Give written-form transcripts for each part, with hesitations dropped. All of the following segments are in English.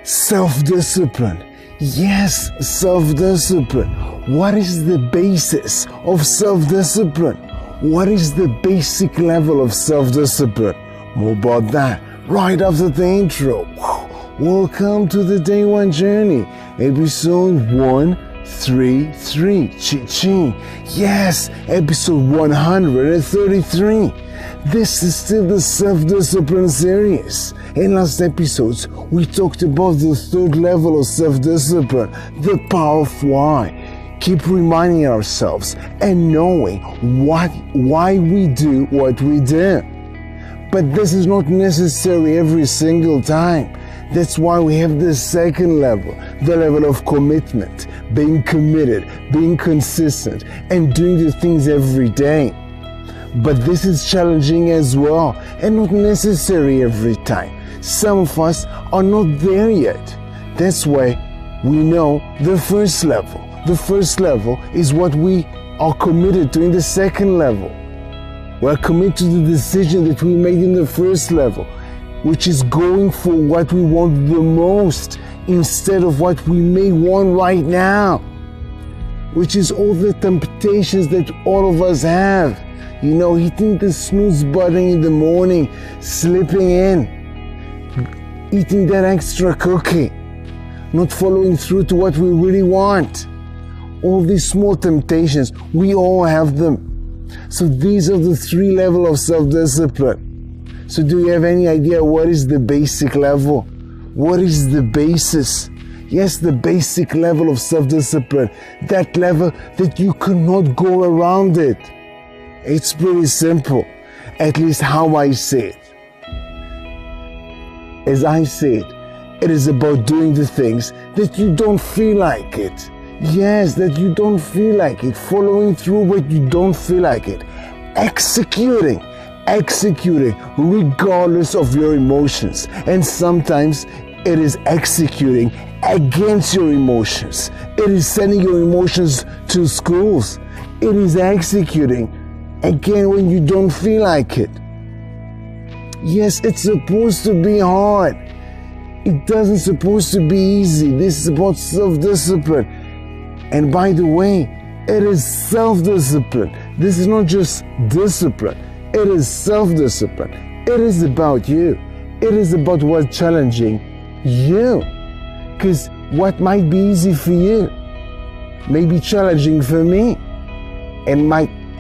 Self-discipline. Yes, self-discipline. What is the basis of self-discipline? What is the basic level of self-discipline? More about that right after the intro. Welcome to the Day One Journey, episode 133. Chi-ching. Yes, episode 133. This is still the self-discipline series. In last episodes, we talked about the third level of self-discipline, the power of why. Keep reminding ourselves and knowing why we do what we do. But this is not necessary every single time. That's why we have the second level, the level of commitment, being committed, being consistent, and doing the things every day. But this is challenging as well, and not necessary every time. Some of us are not there yet. That's why we know the first level. The first level is what we are committed to in the second level. We're committed to the decision that we made in the first level, which is going for what we want the most instead of what we may want right now, which is all the temptations that all of us have. You know, hitting the snooze button in the morning, slipping in, eating that extra cookie, not following through to what we really want. All these small temptations, we all have them. So these are the three levels of self-discipline. So do you have any idea what is the basic level? What is the basis? Yes, the basic level of self-discipline. That level that you cannot go around it. It's pretty simple, at least how I say it. As I say it is about doing the things that you don't feel like it. Yes, that you don't feel like it. Following through what you don't feel like it. Executing regardless of your emotions. And sometimes it is executing against your emotions. It is sending your emotions to schools. It is executing again when you don't feel like it. Yes, it's supposed to be hard. It doesn't supposed to be easy. This is about self-discipline. And by the way, it is self-discipline. This is not just discipline. It is self-discipline. It is about you. It is about what's challenging you. Because what might be easy for you may be challenging for me.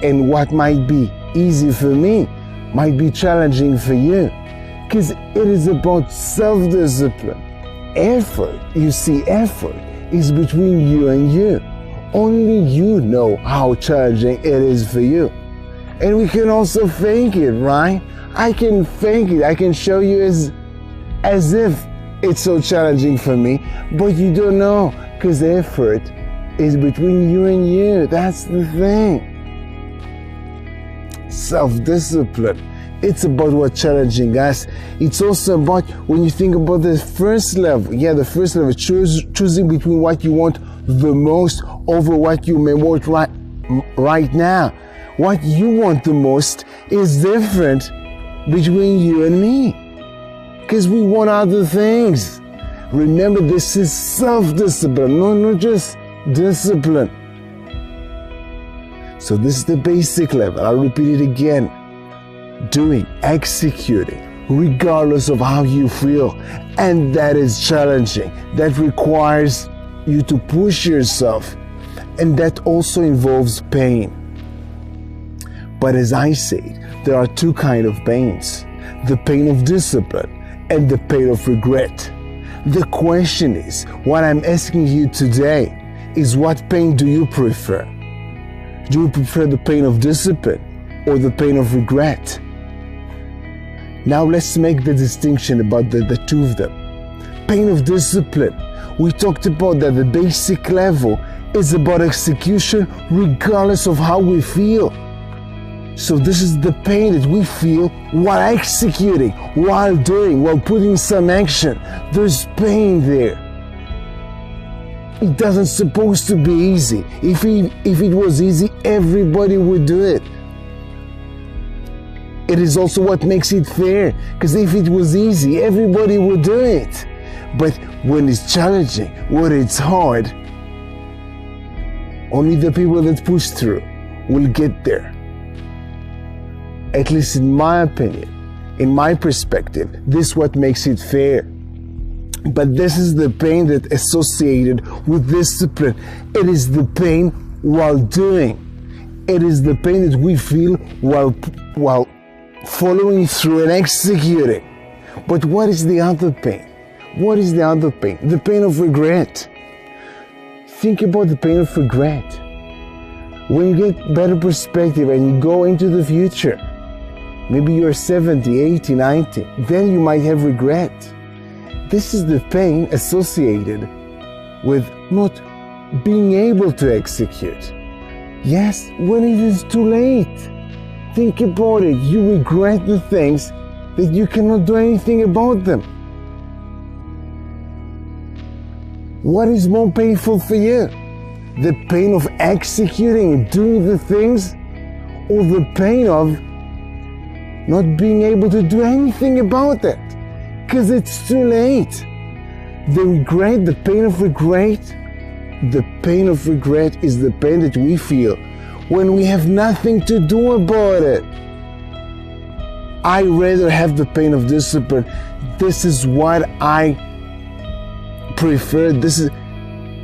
And what might be easy for me might be challenging for you. Because it is about self-discipline. Effort, you see, effort is between you and you. Only you know how challenging it is for you. And we can also fake it, right? I can fake it. I can show you as if it's so challenging for me, but you don't know, because effort is between you and you. That's the thing. Self-discipline. It's about what's challenging us. It's also about, when you think about the first level, the first level, choosing between what you want the most over what you may want right now. What you want the most is different between you and me, because we want other things. Remember, this is self-discipline, not just discipline. So this is the basic level. I'll repeat it again. Executing, regardless of how you feel. And that is challenging. That requires you to push yourself. And that also involves pain. But as I say, there are two kinds of pains. The pain of discipline and the pain of regret. The question is, what I'm asking you today is, what pain do you prefer? Do you prefer the pain of discipline or the pain of regret? Now let's make the distinction about the two of them. Pain of discipline. We talked about that the basic level is about execution regardless of how we feel. So this is the pain that we feel while executing, while doing, while putting some action. There's pain there. It doesn't supposed to be easy. If it was easy, everybody would do it. It is also what makes it fair, because if it was easy, everybody would do it. But when it's challenging, when it's hard, only the people that push through will get there. At least in my opinion, in my perspective, this is what makes it fair. But this is the pain that associated with discipline. It is the pain while doing. It is the pain that we feel while following through and executing. But what is the other pain? What is the other pain? The pain of regret. Think about the pain of regret. When you get better perspective and you go into the future, maybe you're 70, 80, 90, then you might have regret. This is the pain associated with not being able to execute. Yes, when it is too late. Think about it. You regret the things that you cannot do anything about them. What is more painful for you? The pain of executing and doing the things, or the pain of not being able to do anything about it because it's too late? The regret, the pain of regret, the pain of regret is the pain that we feel when we have nothing to do about it. I rather have the pain of discipline. This is what I prefer.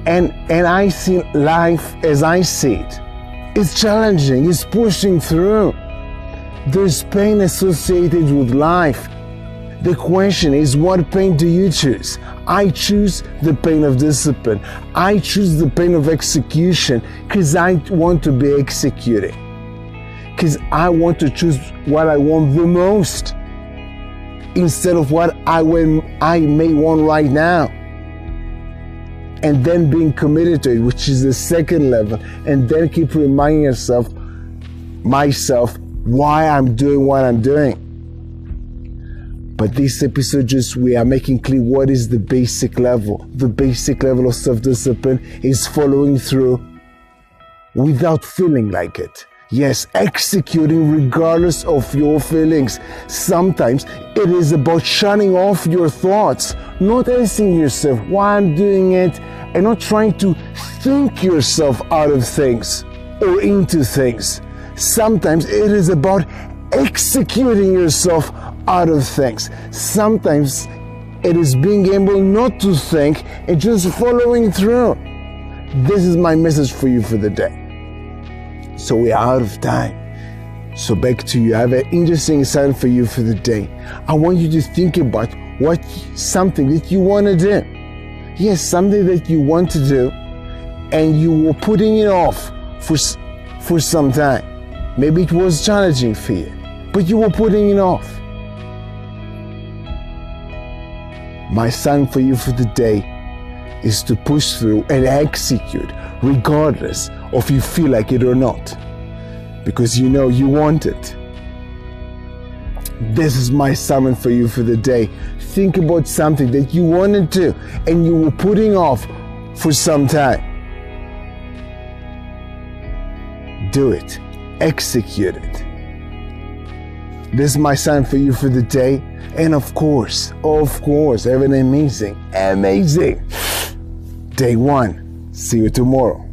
And I see life as I see it. It's challenging, it's pushing through. There's pain associated with life. The question is, what pain do you choose? I choose the pain of discipline. I choose the pain of execution because I want to be executing. Because I want to choose what I want the most instead of what I may want right now. And then being committed to it, which is the second level, and then keep reminding myself why I'm doing what I'm doing. But this episode we are making clear what is the basic level. The basic level of self-discipline is following through without feeling like it. Yes, executing regardless of your feelings. Sometimes it is about shutting off your thoughts, not asking yourself why I'm doing it, and not trying to think yourself out of things or into things. Sometimes it is about executing yourself out of things. Sometimes it is being able not to think and just following through. This is my message for you for the day. So we are out of time. So back to you. I have an interesting assignment for you for the day. I want you to think about something that you want to do. Yes, something that you want to do and you were putting it off for some time. Maybe it was challenging for you, but you were putting it off. My assignment for you for the day is to push through and execute regardless of you feel like it or not, because you know you want it. This is my assignment for you for the day. Think about something that you want to do and you were putting off for some time. Do it. Execute it. This is my assignment for you for the day. And of course, have an amazing day one. See you tomorrow.